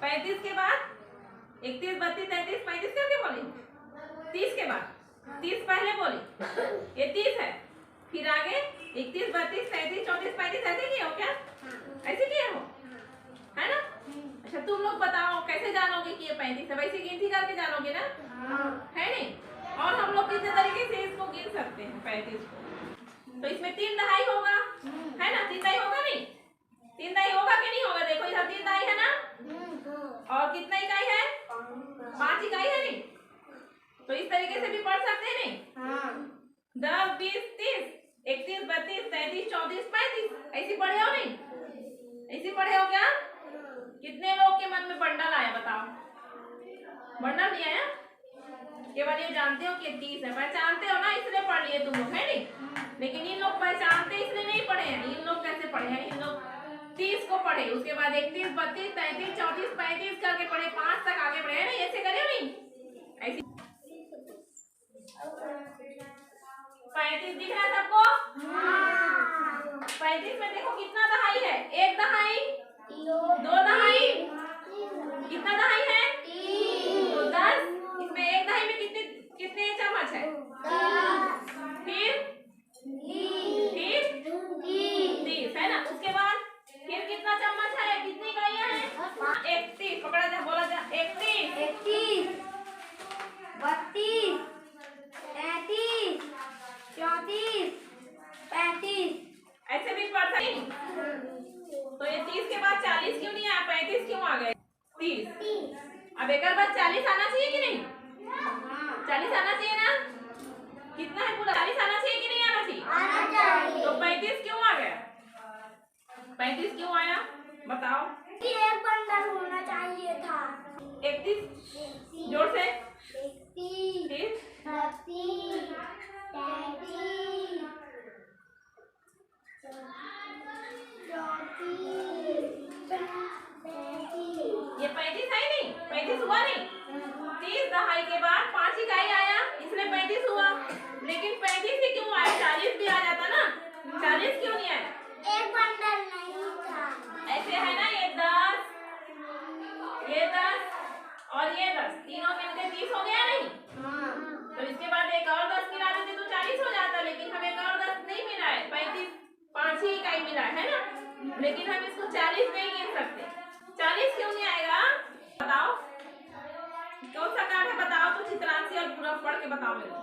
35 के बाद 31, 32, 33, 35 करके बोले। 30 के बाद 30 पहले बोले, ये 30 है। फिर आगे 31, 32, 33, 34, 35 ऐसे किए हो क्या? ऐसे किए हो, है ना? अच्छा तुम लोग बताओ कैसे जानोगे कि ये 35 है? वैसे गिनती करके जानोगे ना, है नहीं? और हम लोग कितने तरीके से इसको गिन सकते हैं 35 को? तो इसमें 3 दहाई होगा, है ना? 3 दहाई होगा नहीं? 3 दहाई होगा कि नहीं होगा? देखो इधर 3 दहाई है ना, और कितना इकाई है? 5 इकाई है नहीं? तो इस तरीके से भी पढ़ सकते हैं नहीं? 10, 20, 30, 31, 32, 33, 34, 35 ऐसी पढ़े हो नहीं? ऐसी पढ़े हो क्या? कितने लोग के मन में बंडल आया बताओ? बंडल नहीं आया? केवल ये जानते हो कि 30 है, पहचानते हो ना, इसलिए पढ़ लिए तुम लोग, है नहीं? लेकिन इन लोग पहचानते इसलिए नहीं पढ़े हैं। इन लोग कैसे पढ़े हैं? इन लोग 30 को पढ़े, उसके बाद 31, 32, 33, 34, 35 करके पढ़े, 5 तक आगे बढ़े, है ना? ऐसे करे हो नहीं? ऐसे 35 दिख रहा है सबको? 35 में देखो कितना दहाई है? 1 दहाई, 2 दहाई, कितना दहाई है? 3। तो 10, इसमें 1 दहाई में कितने कितने चम्मच है? 10। फिर 30 है ना? उसके बाद फिर कितना चम्मच है? कितनी इकाइयां हैं? 31। पकड़ा जा, बोला जा। 31, 32, 33, 34, 35 ऐसे भी पढ़ सकते। तो ये 30 के बाद 40 क्यों नहीं आया? 35 क्यों आ गए? 30। अब एक बार 40 आना चाहिए कि नहीं? 40 आना चाहिए ना? कितना है पूरा? 40 आना चाहिए कि नहीं आना चाहिए? आना चाहिए। तो 35 क्यों आ गया? 35 क्यों आया बताओ? एक बंडल होना चाहिए था। 31 जोर से। 31, 32, 33, 34, ये 35 है नहीं? 35 हुआ नहीं? 30 दहाई के बाद 5 इकाई आया, इसलिए 35 हुआ। लेकिन 35 ही क्यों आया? 40 भी आ जाता ना, 40 क्यों नहीं आया? एक बंडल नहीं था। ऐसे है ना, ये 10, ये 10 और ये 10, तीनों मिलकर 30 हो गया नहीं? तो इसके बाद एक और 10 मिला देते तो 40 हो जाता, लेकिन हमें एक और 10 नहीं मिला है, 35 5 ही इकाई मिला है ना? लेकिन हम इसको 40 नहीं गिन सकते। 40 क्यों नहीं आएगा बताओ? कौन सा कार्ड है बताओ तो? चित्रांशी और पूरा पढ़ के बताओ मेरे को।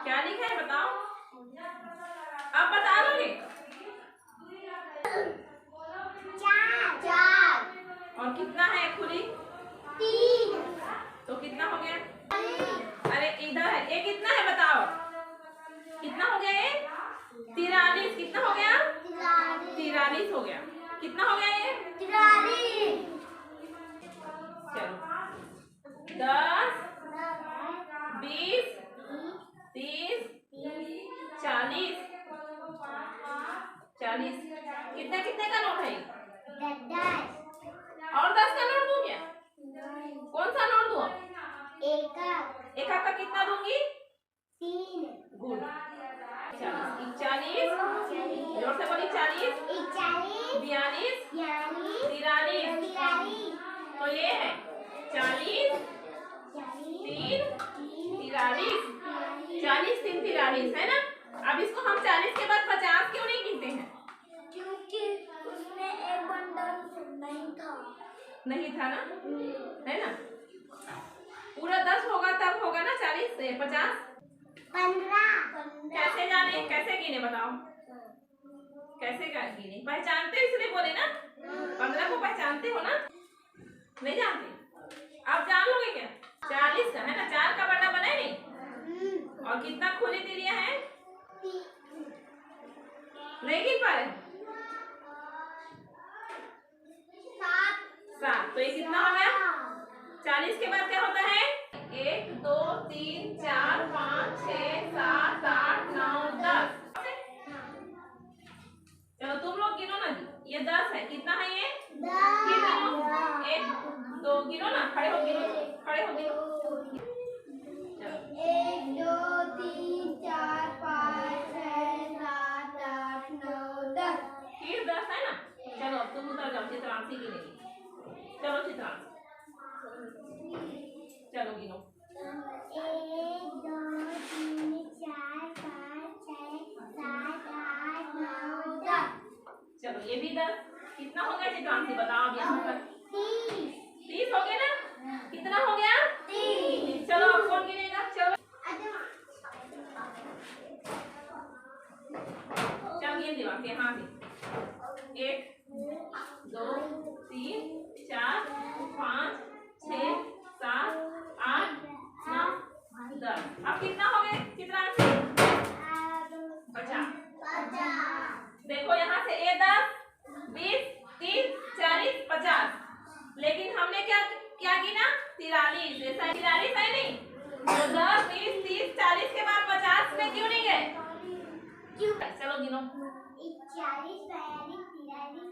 क्या लिखा है बताओ? अब बता दोगे? 4 और कितना है खुली? 3। तो कितना हो गया? अरे इधर है, ये कितना है बताओ? कितना हो गया ये? 43। कितना हो गया? 43 हो गया। कितना हो गया ये? 43। चलो 10, 20, 30, 40, 40। कितने कितने का नोट है? 10। और 10 का नोट दूं क्या? कौन सा नोट दूं? एक का कितना दूंगी? 3। गुड। 40, जोर से बोली। 40, 42, 43। तो ये है 40, 3, 43, 40, 3, 43 है ना? अब इसको हम 40 के बाद 50 क्यों नहीं गिनते हैं? क्योंकि उसमें एक बंडल नहीं था ना, है ना? पूरा 10 होगा तब होगा ना 40 से 50। 15। कैसे जाने? कैसे गिने बताओ? कैसे गिने? पहचानते इसलिए बोले ना, 15 को पहचानते हो ना? नहीं जानते? आप जान लोगे क्या? 40 का है ना, 4 का बड़ा बना नहीं? और कितना खुली तिरिया है? नहीं गिन पा रहे? 7। तो ये कितना हो गया? 40 के बाद क्या होता है? 1, 2, 3, 4, 5, 6, 7, 8, 9, 10। चलो तुम लोग गिनो ना जी। ये 10 है, कितना है ये? फिर गिनो। 1, 2 गिनो ना, खड़े हो गिनो, खड़े हो गिनो। 1, 2, 3, 4, 5, 6, 7, 8, 9, 10। फिर 10 है ना। चलो अब तुम उतर जाओ, चित्रांशी गिनेगी। चलो चित्रांशी, चलो गिनो। 1 2 3 4 5 6 7 8 9 10। चलो ये भी 10। कितना हो गया चित्रांशी बताओ अब यहाँ तक? 30 हो गया ना। कितना हो गया? 30। चलो अब कौन गिनेगा? चलो चल गिन दिमाग यहाँ से। 1 2 3 4 5 6 7 8 9 10। अब कितना हो गए चित्रांशी? 50। देखो यहाँ से ए 10 20 30 40 50। लेकिन हमने क्या क्या गिना? 43। ऐसा 43 है नहीं तो 10 20 30 40 के बाद 50 में क्यों नहीं गए? चलो गिनो। 40 42 43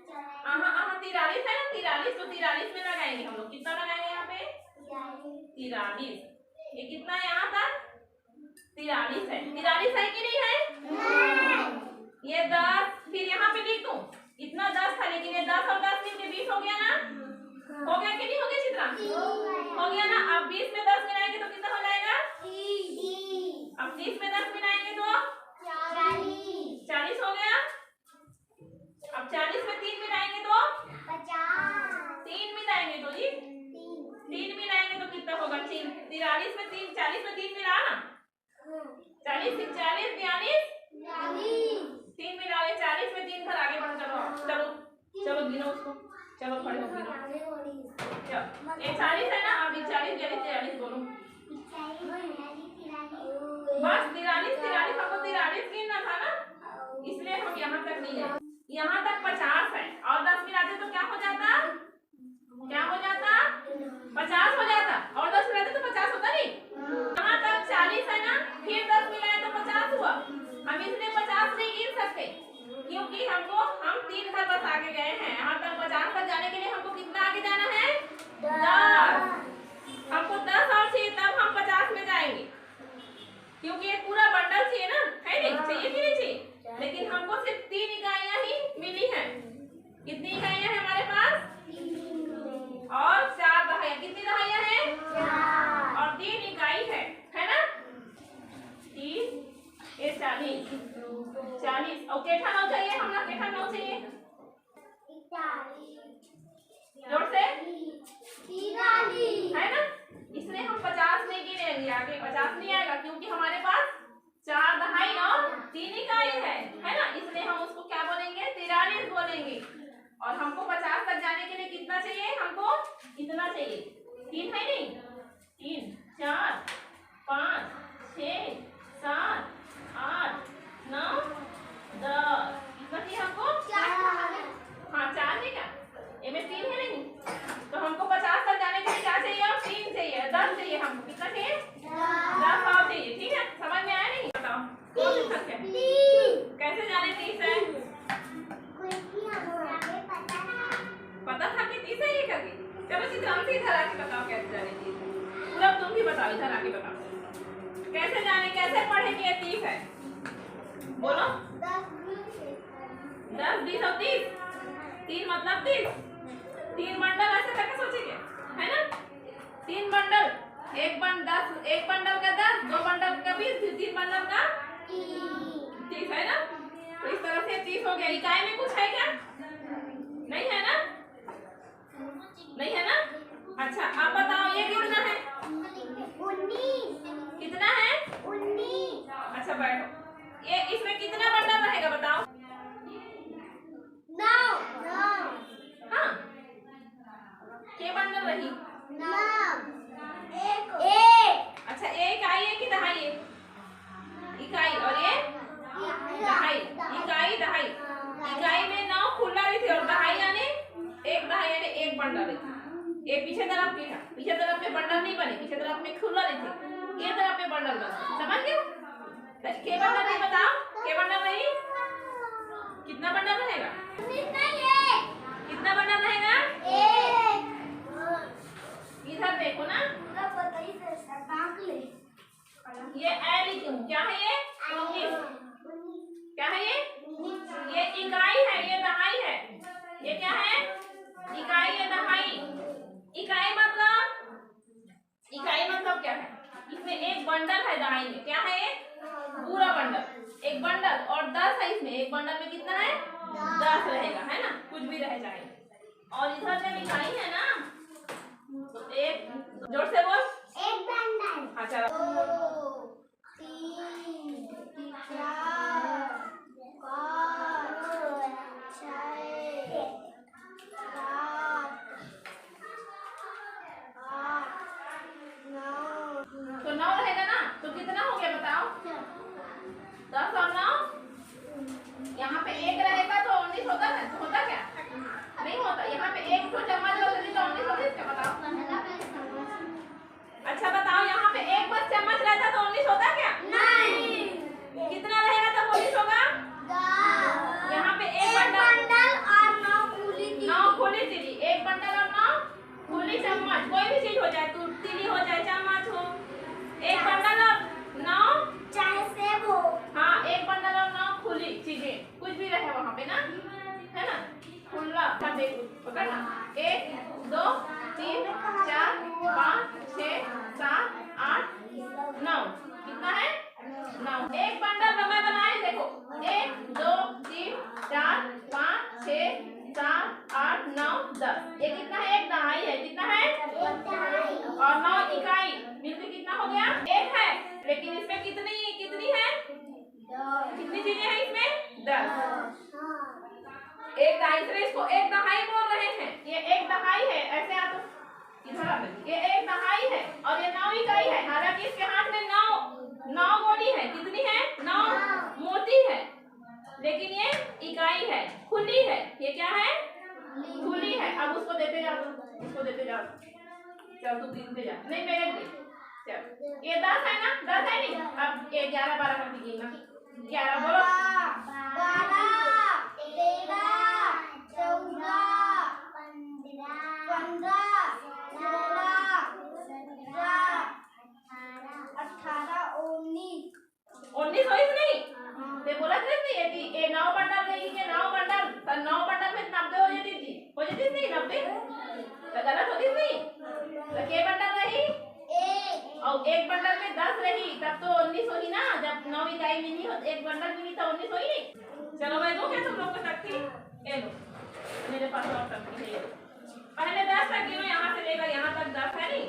43 है ना। 43 तो 43 में लगाएंगे हम लोग। कितना लगाएंगे यहाँ पे? 43। ये कितना है यहाँ तक? 43 है। 43 है कि नहीं है? ये 10 फिर यहाँ पे लिख दूं। इतना 10 था लेकिन ये 10 और 10 मिलके 20 हो गया ना। हो गया कि नहीं हो गया चित्रांशी? हो गया ना। अब 20 में 10 मिलाएंगे तो कितना हो जाएगा? 30। अब 30 में 10 मिलाएंगे तो 40 हो गया। अब 40 में 3 मिलाएंगे तो 3 मिलाएंगे तो जी 3 मिलाएंगे तो कितना होगा? 43 में 3 40 में 3 मिला ना। 40 से 40 42 3 मिलाओ। 40 में 3 घर आगे बढ़ो। चलो चलो चलो गिनो उसको। चलो खड़े हो गिनो। चलो ये 40 है ना। अब 40 43 बोलो। बस 43 हमको 43 गिनना था ना, इसलिए हम यहाँ तक नहीं गए। यहाँ तक 50 है और 10 मिलाते तो क्या हो जाता? क्या हो जाता? 50 हो जाता। और 10 मिलाते तो 50 होता नहीं। यहाँ तक 40 है ना, फिर 10 मिलाए तो 50 हुआ। हम इसलिए 50 नहीं गिन सकते क्योंकि हम 3 घर बस आगे गए हैं। यहाँ तक 50 तक जाने के लिए हमको कितना आगे जाना है? 10। हमको 10 और चाहिए तब हम 50 में जाएंगे क्योंकि ये पूरा बंडल चाहिए ना। है नहीं? चाहिए कि नहीं चाहिए? लेकिन हमको सिर्फ 3 इकाइयां ही मिली हैं। कितनी इकाइयां हैं हमारे पास? और 4 दहाइयां। कितनी दहाइयां हैं? और 3 इकाई है ना। 30 ये 40 और केठा 9 चाहिए। हम लोग केठा 9 चाहिए। जोर से है ना। इसलिए हम 50 नहीं गिनेंगे। आगे 50 नहीं आएगा क्योंकि हमारे पास 4 दहाई और 3 इकाई है ना। इसलिए हम उसको क्या बोलेंगे? 43 बोलेंगे। और हमको 50 तक जाने के लिए कितना चाहिए? हमको इतना चाहिए। 3 है नहीं। 3 4 5 6 7 8 9 10। कितना चाहिए हमको? हाँ 4 है क्या? इनमें 3 है नहीं तो हमको 50 तक जाने के लिए क्या चाहिए? और 3 चाहिए। 10 चाहिए हमको। कितना चाहिए? 10 और चाहिए। ठीक है, समझ में आया नहीं? बताओ कौन सी संख्या है? कैसे जाने 30 है? पता था कि 30 है ये करके। चलो चित्रांशी इधर आके बताओ कैसे जाने 30 है। पूरा तुम भी बताओ। इधर आके बताओ कैसे जाने, कैसे पढ़े कि ये 30 है। बोलो। 10 20 और 30। 3 मतलब 30। 3 बंडल ऐसे करके सोचेंगे है ना। 3 बंडल, एक बंडल का 10, 2 बंडल का 20, फिर 3 बंडल का 30 है ना। तो इस तरह से 30 हो गया। इकाई में कुछ है क्या? नहीं है ना। नहीं है ना। अच्छा अब बताओ ये कितना है? 19। कितना है? 19। अच्छा बैठो। ये इसमें कितना बंडल रहेगा बताओ? 9। हाँ के बंडल रही? 9। एक। अच्छा एक आई है कि दहाई है? इकाई और ये दहाई। इकाई दहाई। इकाई में 9 खुला रही थी और दहाई यानी एक दहाई यानी एक बंडल रही थी। ये पीछे तरफ की था। पीछे तरफ में बंडल नहीं बने। पीछे तरफ में खुला रही थी। ये तरफ में बंडल बना। समझ गए? के बंडल नहीं बताओ। के बंडल रही? कितना बंडल रहेगा? कितना बंडल रहेगा? इधर देखो ना। ये ए लिखूं। क्या है ये? 19। क्या है ये? ये इकाई है, ये दहाई है। ये क्या है? इकाई या दहाई। इकाई मतलब क्या है? इसमें एक बंडल है दहाई में। क्या है? एक पूरा बंडल, एक बंडल। और 10 है इसमें। एक बंडल में कितना है? 10 रहेगा, है ना, कुछ भी रह जाए। और इधर जब इकाई है ना, तो एक, जोर से बोल। एक बंडल। हाँ चलो। 2 3 4 5 6 7 8 9। तो 9 रहेगा ना, तो कितना हो गया बताओ? 10 और 9। यहाँ पे एक रहेगा तो 19 होता है, होता क्या? नहीं होता। यहाँ पे एक तो चम्मच होता है तो 19 होता है, क्या बताओ? अच्छा बताओ, यहाँ पे एक बस चम्मच रहता तो 19 होता क्या? नहीं। कितना रहेगा तब 19 होगा? 10। यहाँ पे एक बंडल और 9 खुली थी। 9 खुली तीली। एक बंडल और 9 खुली चम्मच। कोई भी चीज हो जाए, तू तीली हो जाए, चम्मच हो। एक बंडल और 9, चाहे सेब हो। हाँ, एक बंडल और 9 खुली चीजें, कुछ भी रहे वहाँ पे ना, है ना, खुला। देख पकड़ना। 1 2 3 4 5 6 7 8 9। कितना है? 9। एक बंडल मैं बनाए, देखो। 1 2 3 4 5 6 7 8 9 10। ये कितना है? एक दहाई है। कितना है? और 9 इकाई मिलकर कितना हो गया? 1 है। लेकिन इसमें कितनी कितनी है? कितनी चीजें हैं इसमें? 10। एक दहाई से इसको एक दहाई बोल रहे हैं। ये एक दहाई है। ऐसे आप इधर आ, ये एक दहाई है और ये 9 इकाई है। हालांकि इसके हाथ में 9 गोली है। कितनी है? 9 मोती है, लेकिन ये इकाई है, खुली है। ये क्या है? खुली है। अब उसको देते जाओ, उसको देते जाओ। चल तू गिनते जा। नहीं, मेरे दे। चल, ये 10 है ना? 10 है नहीं? अब ये 11 12 करके गिनना। 11 बोलो। 12 13 14 15 16 17 18 19। 19 हो नहीं? ते बोला थे नहीं ये 9 बंडल नहीं, ये 9 बंडल, तो 9 बंडल में 90 हो जाती थी। हो जाती नहीं 90? तो गलत होती नहीं? तो के बंडल रही? और एक बंडल में 10 रही, तब तो 19 होगी ना। जब 9 इकाई मिली हो, एक बंडल मिली तो 19 होगी नहीं? चलो मैं दूं क्या तुम लोग को तख्ती? ये लो, मेरे पास और तख्ती है, ये लो। पहले 10 तक गिनो, यहाँ से लेकर यहाँ तक 10 है नहीं?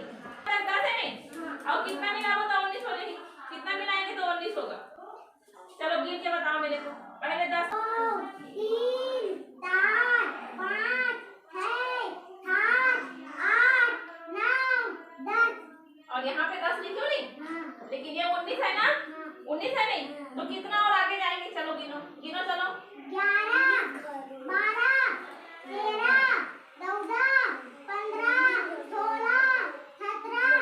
तक 10 है नहीं? और कितना मिला हो तो 19 हो जाएगी। कितना मिलाएंगे तो 19 होगा। चलो गिन के बताओ मेरे को। पहले 10 3 4 5 6 7 8 9 10। और यहाँ पे 10 लिखो नहीं, लेकिन ये 19 है ना? 19 है नहीं? तो कितना और आगे जाएंगे? चलो गिनो, गिनो चलो। 11 12 13 14 15 16 17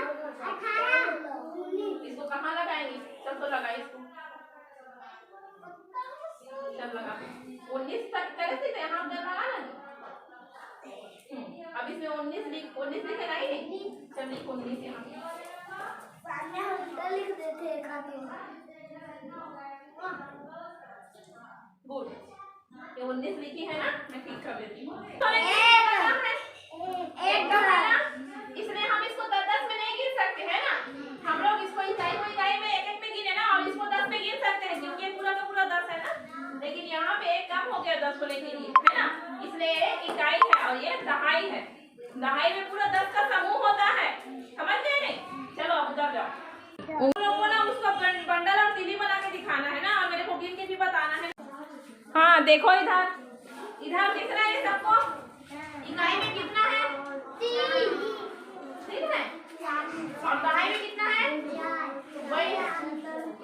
18 19। इसको कहाँ लगाएंगे? चल तो लगाए इसको। चल लगा। 19 तक करे थे यहाँ पे लगा ना। अब इसमें 19 लिखे ना ही नहीं। चल लिख 19 यहाँ। सामने हम लिख देते हैं खाते हैं। गुड। ये 19 लिखी है ना? मैं ठीक कर देती हूँ। एक तो है ना, इसलिए हम इसको 10 में नहीं गिन सकते हैं ना। हम लोग इसको इकाई में एक में गिने ना, और इसको 10 में गिन सकते हैं क्योंकि पूरा का पूरा 10 है ना। लेकिन यहाँ पे एक कम हो गया 10 को लेके लिए, है ना, इसलिए इकाई है और ये दहाई है। दहाई में पूरा 10 का समूह होता है। समझ गए नहीं? चलो अब उधर जाओ। उन लोगों को ना उसको बंडल और तीली बना के दिखाना है ना, और मेरे को गिन के भी बताना है। हाँ देखो इधर, इधर दिख रहा है सबको? इकाई में कितना है? 3 है। और दहाई में कितना है? वही है।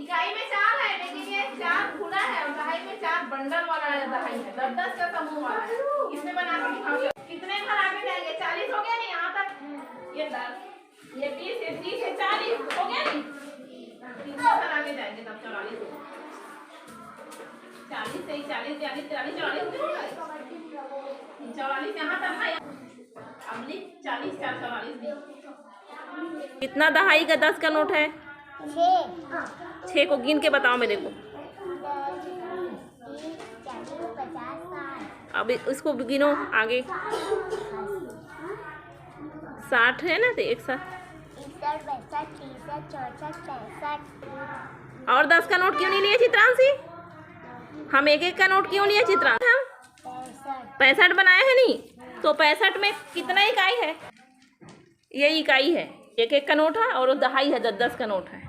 इकाई में 4 है, लेकिन ये 4 खुला है और दहाई में 4 बंडल वाला दहाई है। 10 का समूह वाला है। इसमें बना के दिखाओ। कितने घर आगे जाएंगे? 40 हो गया नहीं यहाँ तक? ये 10, ये 20, ये 30, ये 40 हो गया नहीं? कितने घर आगे जाएंगे तब? 44 होगा। 40 से 40 40 40 44 44 यहाँ तक ना। अब लिख 40 4 44। कितना दहाई का 10 का नोट है? 6 को गिन के बताओ मेरे को। 10 20 30 40 50 60 अब इसको गिनो आगे। 60 है ना, तो एक साथ 61, 62, 63, 64, 65। और 10 का नोट क्यों नहीं लिए चित्रांशी? हम एक एक का नोट क्यों लिए चित्रांशी? हम 65 बनाए हैं नहीं, तो 65 में कितना इकाई है? ये इकाई है, एक एक का नोट है और दहाई है, 10 का नोट है।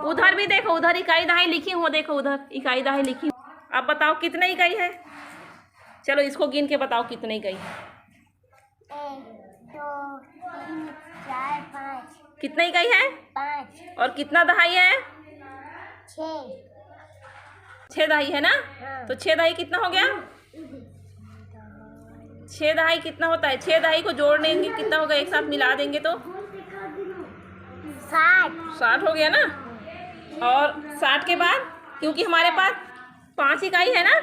उधर भी देखो, उधर इकाई दहाई लिखी हो, देखो उधर इकाई दहाई लिखी हो। अब बताओ कितने इकाई है? चलो इसको गिन के बताओ कितने इकाई है। 1, 2, 3, 4, 5। कितने इकाई है? 5। और कितना दहाई है? 6। 6 दहाई है ना? हाँ। तो 6 दहाई कितना हो गया? 6 दहाई कितना होता है? 6 दहाई को जोड़ देंगे कितना होगा? एक साथ मिला देंगे तो 60 हो गया ना। और 60 के बाद, क्योंकि हमारे पास 5 इकाई है ना,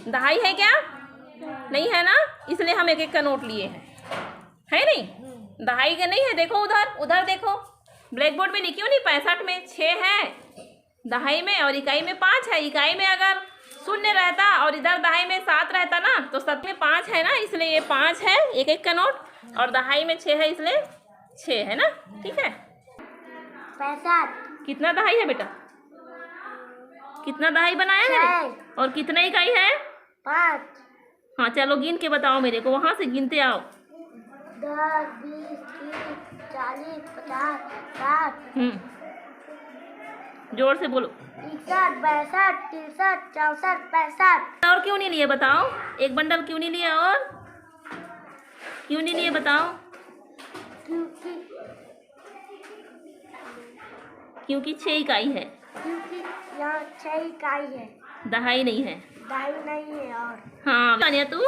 दहाई है क्या? नहीं है ना, इसलिए हम एक एक का नोट लिए हैं, है नहीं? दहाई का नहीं है, देखो उधर, उधर देखो, ब्लैक बोर्ड में लिखी हो नहीं, 65 में 6 है, दहाई में और इकाई में 5 है। इकाई में अगर शून्य रहता और इधर दहाई में 7 रहता ना, तो सब में 5 है ना, इसलिए ये 5 है एक एक का नोट, और दहाई में 6 है इसलिए 6 है ना। ठीक है, 65। कितना दहाई है बेटा? कितना दहाई बनाया है? और कितना इकाई है? 5। हाँ चलो गिन के बताओ मेरे को, वहां से गिनते आओ। 10, 20, 30, 40, 50, 60। जोर से बोलो। 61, 62, 63, 64, 65। और क्यों नहीं लिए बताओ? एक बंडल क्यों नहीं लिया? और क्यों नहीं लिए बताओ? क्योंकि 6 इकाई है, क्योंकि यहाँ 6 इकाई है, दहाई नहीं है। दहाई नहीं है। और हाँ तानिया, तू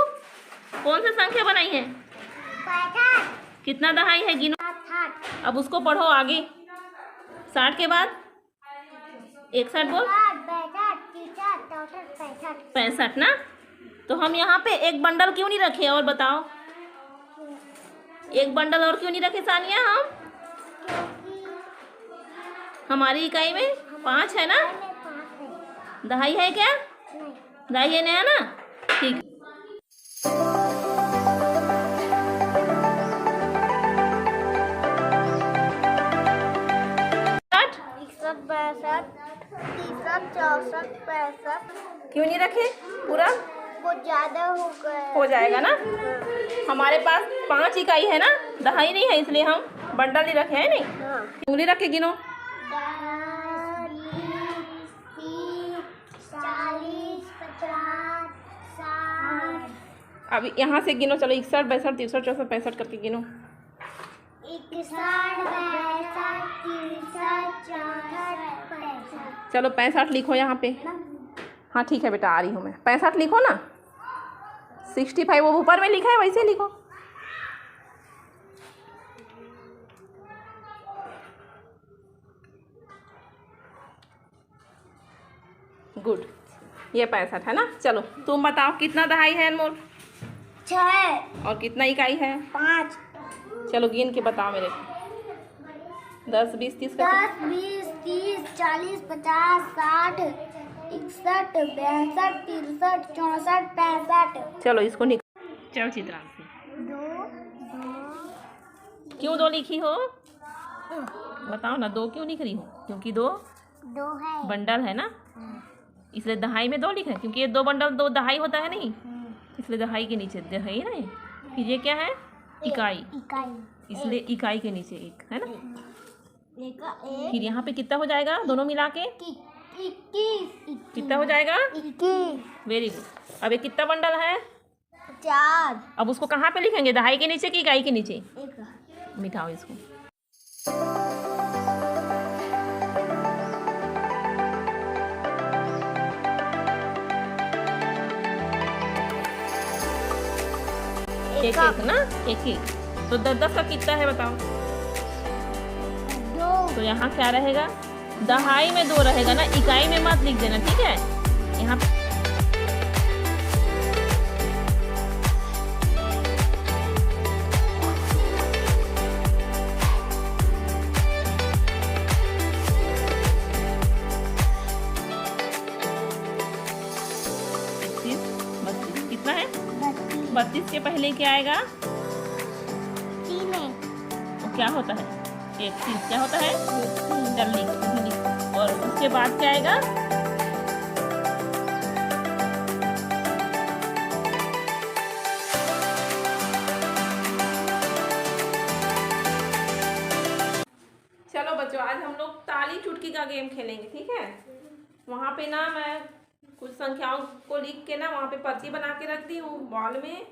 कौन सा संख्या बनाई है? 65। कितना दहाई है गिनो। 60। अब उसको पढ़ो आगे। 60 के बाद 61 बोल। 65 ना। तो हम यहाँ पे एक बंडल क्यों नहीं रखे? और बताओ, एक बंडल और क्यों नहीं रखे सानिया? हम हमारी इकाई में 5 है ना, दहाई है क्या? दहाई है नहीं ना, ठीक। क्यों नहीं रखे? पूरा बहुत ज्यादा हो गया, हो जाएगा ना। हमारे पास 5 इकाई है ना, दहाई नहीं है, इसलिए हम बंडल नहीं रखे हैं। नहीं, उंगली रख के गिनो। 40, 50, 60। अब यहाँ से गिनो, चलो 61, 62, 63, 64, 65 करके गिनो। 61, 62, 63, 64, 65। चलो 65 लिखो यहाँ पे। हाँ ठीक है बेटा, आ रही हूँ मैं। 65 लिखो ना। 65 वो ऊपर में लिखा है, वैसे लिखो। गुड, ये 65 है ना। चलो तुम बताओ कितना दहाई है अनमोल? 6। और कितना इकाई है? 5। चलो गिन के बताओ मेरे को। 10, 20, 30 10, 20, 30, 40, 50, 60, 61, 62, 63, 64, 65। चलो इसको निकाल। चलो चित्रांशी, 2 क्यों 2 लिखी हो? बताओ ना, 2 क्यों लिख रही हो? क्योंकि 2 है। बंडल है ना, इसलिए दहाई में 2 लिखे। क्योंकि ये 2 बंडल 2 दहाई होता है नहीं, इसलिए दहाई के नीचे दहाई ना। फिर ये क्या है? इकाई, इसलिए इकाई के नीचे 1 है ना। फिर यहाँ पे कितना हो जाएगा दोनों मिला के? 21। कितना हो जाएगा? 21। Very good. अब ये कितना बंडल है? 4। अब उसको कहाँ पे लिखेंगे? दहाई के नीचे कि इकाई के नीचे? मिटाओ इसको। एक एक ना, एक एक। तो 10 का कितना है बताओ? 2। तो यहाँ क्या रहेगा? दहाई में 2 रहेगा ना, इकाई में मत लिख देना, ठीक है? यहाँ पे कितना है? 32 के पहले क्या आएगा? 3 है। तो क्या होता है? 31 क्या होता है? चल लिख। और उसके बाद क्या आएगा? चलो बच्चों, आज हम लोग ताली चुटकी का गेम खेलेंगे, ठीक है? वहाँ पे ना मैं कुछ संख्याओं को लिख के ना वहाँ पे पर्ची बना के रख दी हूँ बॉल में।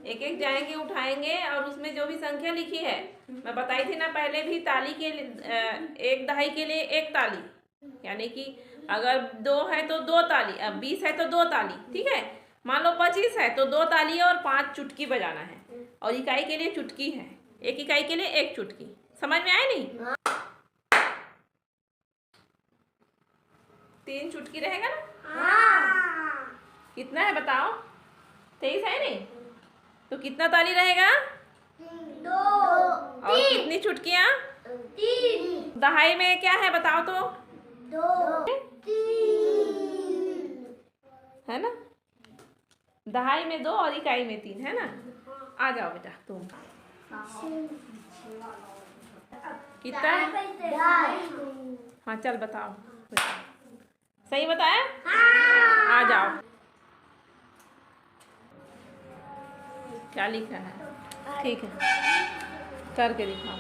एक एक जाएंगे, उठाएंगे, और उसमें जो भी संख्या लिखी है, मैं बताई थी ना पहले भी, ताली के एक दहाई के लिए एक ताली, यानी कि अगर 2 है तो 2 ताली, अब 20 है तो 2 ताली, ठीक है? मान लो 25 है तो 2 ताली और 5 चुटकी बजाना है। और इकाई के लिए चुटकी है, एक इकाई के लिए एक चुटकी। समझ में आया नहीं? 3 चुटकी रहेगा ना? कितना है बताओ? 23 है नहीं? तो कितना ताली रहेगा? 2 और कितनी चुटकियाँ? 3 दहाई में क्या है बताओ तो? 2 3 है ना? दहाई में 2 और इकाई में 3, है ना? आ जाओ बेटा तुम। कितना? हाँ चल बताओ। सही बताया? आ जाओ। क्या लिखा है? ठीक है, करके दिखाओ।